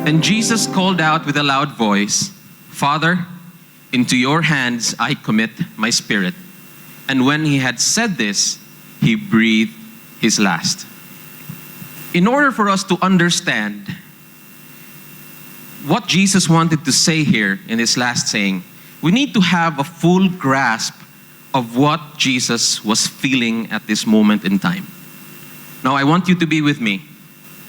And Jesus called out with a loud voice, "Father, into your hands I commit my spirit." And when he had said this, he breathed his last. In order for us to understand what Jesus wanted to say here in his last saying, we need to have a full grasp of what Jesus was feeling at this moment in time. Now, I want you to be with me,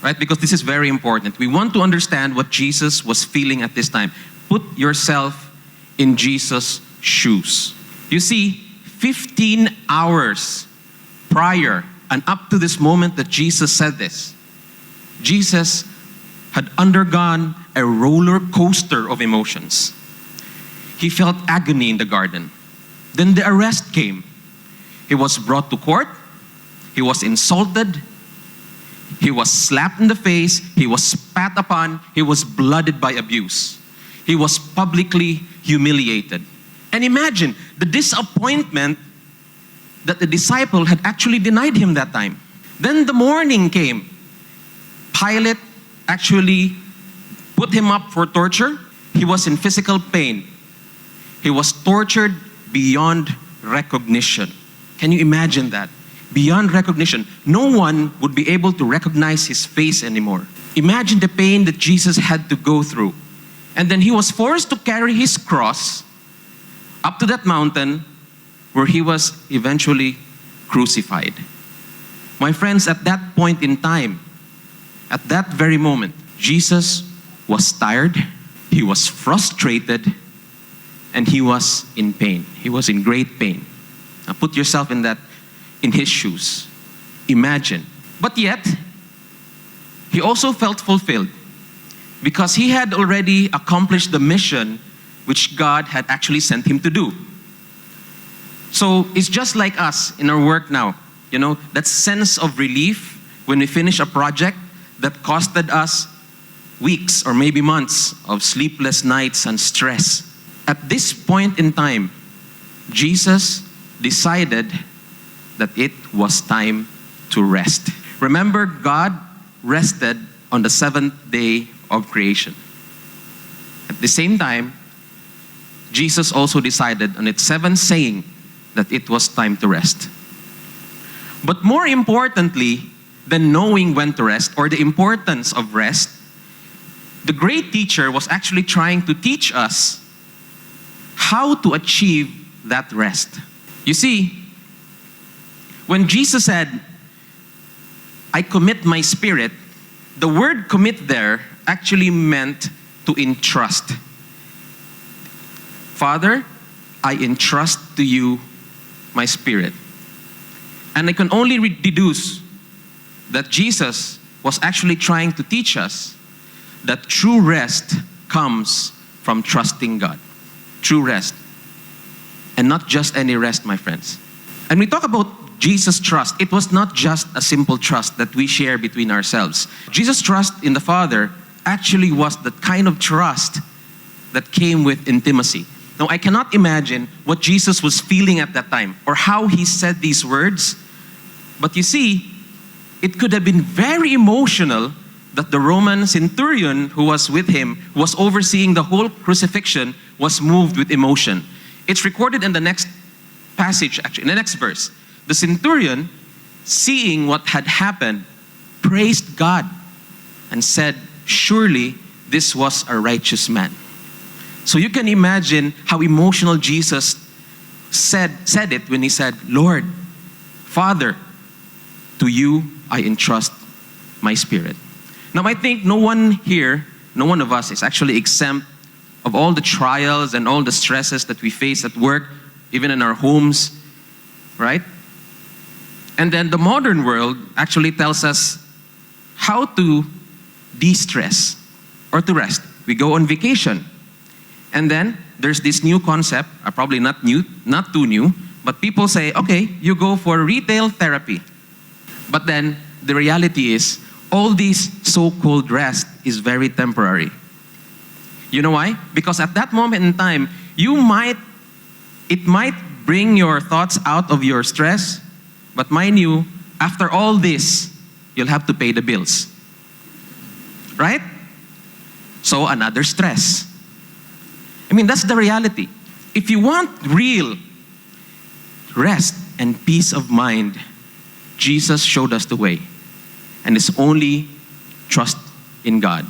right? Because this is very important. We want to understand what Jesus was feeling at this time. Put yourself in Jesus' shoes. You see, 15 hours prior and up to this moment that Jesus said this, Jesus had undergone a roller coaster of emotions. He felt agony in the garden. Then the arrest came. He was brought to court. He was insulted. He was slapped in the face. He was spat upon. He was blooded by abuse. He was publicly humiliated. And imagine the disappointment that the disciple had actually denied him that time. Then the morning came. Pilate actually put him up for torture. He was in physical pain. He was tortured beyond recognition. Can you imagine that? Beyond recognition. No one would be able to recognize his face anymore. Imagine the pain that Jesus had to go through. And then he was forced to carry his cross up to that mountain where he was eventually crucified. My friends, at that point in time, at that very moment, Jesus was tired, he was frustrated, and he was in pain. He was in great pain. Now put yourself in his shoes. Imagine. But yet, he also felt fulfilled because he had already accomplished the mission which God had actually sent him to do. So it's just like us in our work now. You know, that sense of relief when we finish a project that costed us weeks or maybe months of sleepless nights and stress. At this point in time, Jesus decided that it was time to rest. Remember, God rested on the seventh day of creation. At the same time, Jesus also decided on its seventh saying that it was time to rest. But more importantly than knowing when to rest or the importance of rest, the great teacher was actually trying to teach us how to achieve that rest. You see, when Jesus said, "I commit my spirit," the word commit there actually meant to entrust. Father, I entrust to you my spirit. And I can only deduce that Jesus was actually trying to teach us that true rest comes from trusting God. True rest. And not just any rest, my friends. And we talk about Jesus' trust. It was not just a simple trust that we share between ourselves. Jesus' trust in the Father actually was the kind of trust that came with intimacy. Now, I cannot imagine what Jesus was feeling at that time or how he said these words. But you see, it could have been very emotional that the Roman centurion who was with him, who was overseeing the whole crucifixion, was moved with emotion. It's recorded in the next passage, actually, in the next verse. The centurion, seeing what had happened, praised God and said, "Surely this was a righteous man." So you can imagine how emotional Jesus said it when he said, "Lord, Father, to you I entrust my spirit." Now I think no one here, no one of us is actually exempt of all the trials and all the stresses that we face at work, even in our homes, right? And then the modern world actually tells us how to de-stress or to rest. We go on vacation. And then there's this new concept, probably not too new, but people say, okay, you go for retail therapy. But then the reality is, all this so-called rest is very temporary. You know why? Because at that moment in time, it might bring your thoughts out of your stress, but mind you, after all this, you'll have to pay the bills. Right? So another stress. I mean, that's the reality. If you want real rest and peace of mind, Jesus showed us the way. And it's only trust in God.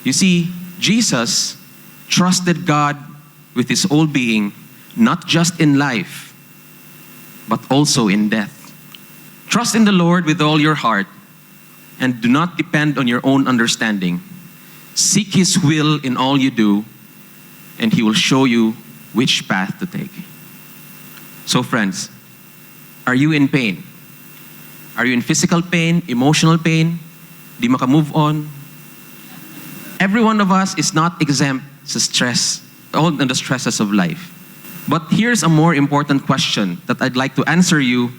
You see, Jesus trusted God with his whole being, not just in life, but also in death. Trust in the Lord with all your heart and do not depend on your own understanding. Seek his will in all you do, and he will show you which path to take. So friends, are you in pain? Are you in physical pain, emotional pain? Di maka-move on? Every one of us is not exempt sa stress, all the stresses of life. But here's a more important question that I'd like to answer you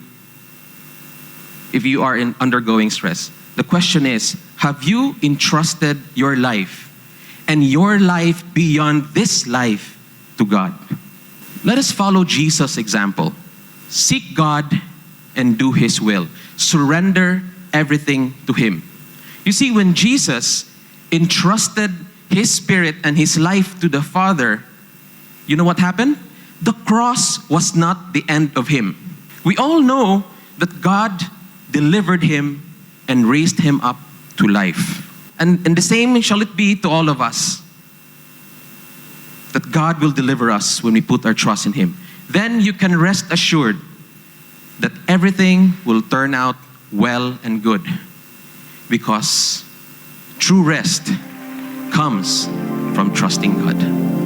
if you are undergoing stress. The question is, have you entrusted your life and your life beyond this life to God? Let us follow Jesus' example. Seek God and do his will. Surrender everything to him. You see, when Jesus entrusted his spirit and his life to the Father, you know what happened? The cross was not the end of him. We all know that God delivered him and raised him up to life. And the same shall it be to all of us. That God will deliver us when we put our trust in him. Then you can rest assured that everything will turn out well and good. Because true rest comes from trusting God.